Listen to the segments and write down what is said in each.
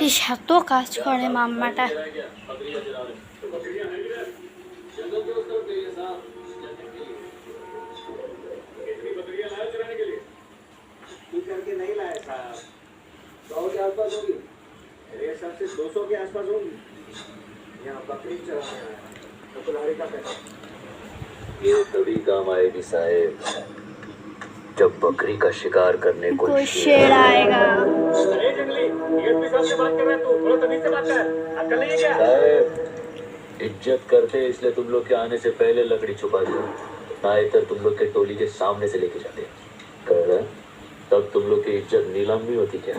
বেশ এত কাজ করে মাম্মাটা। ये तभी काम आएगी साहेब जब बकरी का शिकार करने को कोई शेर आएगा। साहेब इज्जत करते इसलिए तुम लोग के आने से पहले लकड़ी छुपा दो, नहीं तो तुम लोग के टोली के सामने से लेके जाते तब तुम लोग की इज्जत नीलामी होती क्या?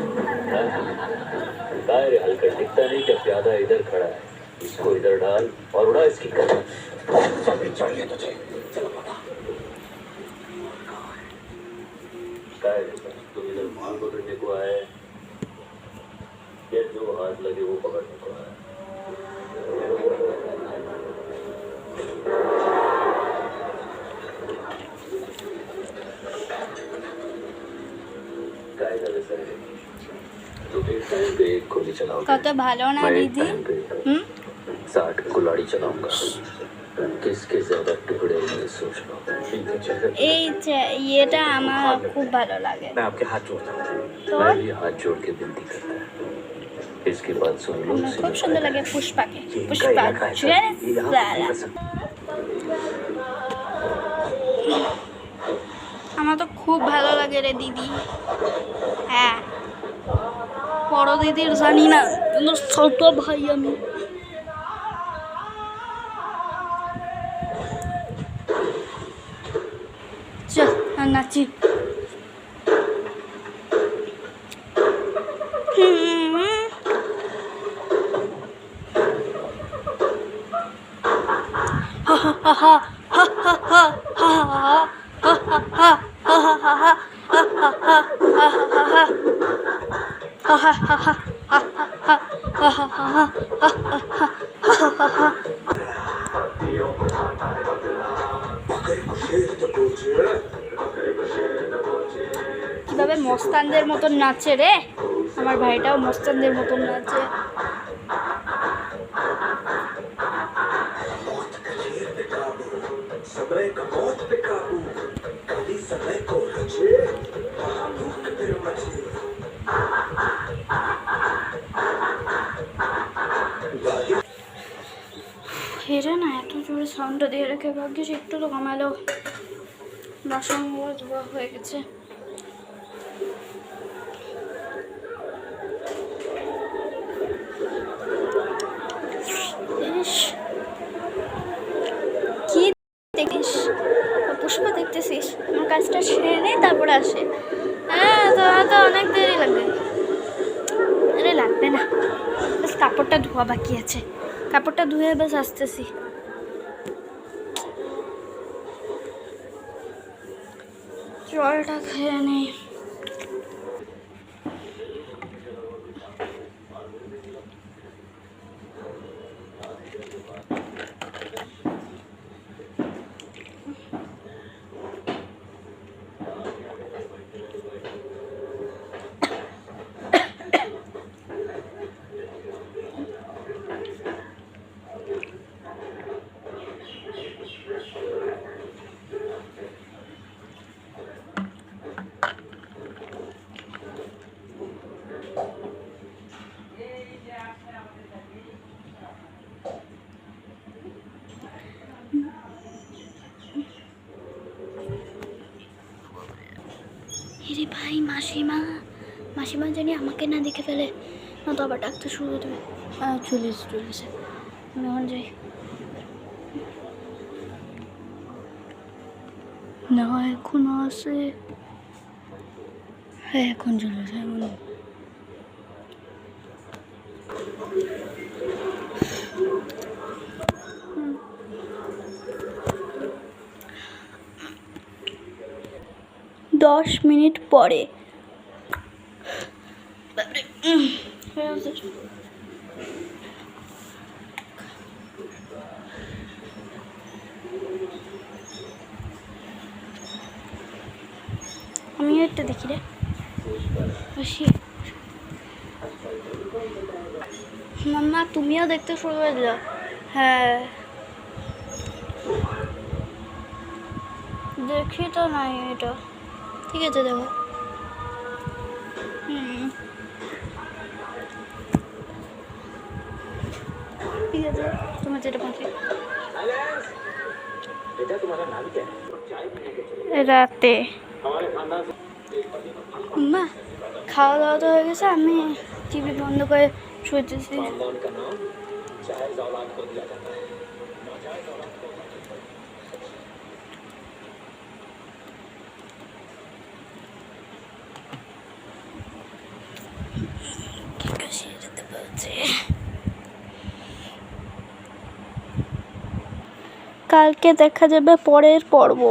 रे हल्का दिखता नहीं क्या? प्यादा इधर खड़ा है, इसको इधर डाल और उड़ा इसकी कर। चाहिए तुझे चलो बता तुम इधर माल पकड़ने को आए या जो हाथ लगे वो पकड़ने को आए? কত ভালো না দিদি? 60 कुल्हाड़ी चलाऊंगा, किसके ज्यादा टुकड़े में सोच लो। এই এটা আমার খুব ভালো লাগে। मैं आपके हाथ जोड़ता हूँ, मैं भी हाथ जोड़ के विनती करता हूँ। इसके बाद सुन लो, খুব সুন্দর লাগে পুষ্পাকে। আমার তো খুব ভালো লাগে রে দিদি। হ্যাঁ বড় দিদির জানি না, কিন্তু ছোট ভাই আমি। চল নাচি। ha ha ha ha ha ha ha ha ha ha কিভাবে মস্তানদের মতন নাচে রে আমার ভাইটাও মস্তানদের মতন নাচে। হেরে না এত জোরে সাউন্ডটা দিয়ে রেখে ভাগ্যিস একটু তো কমালো। বাসনগুলো ধোয়া হয়ে গেছে। কি দেখিস? পুষ্পা দেখতেছিস? আমার কাজটা সেরে নেই তারপরে আসে। হ্যাঁ তো অনেক দেরি লাগবে। আরে লাগবে না, বেশ কাপড়টা ধোয়া বাকি আছে, কাপড়টা ধুয়ে বেশ আসতেছি। জলটা খেয়ে নেই। রে ভাই মাসিমা জানি আমাকে না দেখে ফেলে, না তো আবার ডাকতে শুরু হতে হবে। চলেছে এখন যাই না, এখন আসে। হ্যাঁ এখন চলেছে। এখন 10 মিনিট পরে আমি একটা দেখি রে বসি। মাম্মা তুমিও দেখতে শুরু করে দিল। হ্যাঁ দেখি তো নাই এটা, ঠিক আছে দেখো। ঠিক আছে তোমার যেটা পৌঁছে। बेटा तुम्हारा नाम क्या है? चाय पीने के चले রাতে हमारे खानदान से মা খাওয়া দাওয়া তো হয়ে গেছে, আমি টিভি বন্ধ করে শুয়েতেছি। खानदान का नाम जायज औलाद को दिया जाता है। কালকে দেখা যাবে পরের পর্ব।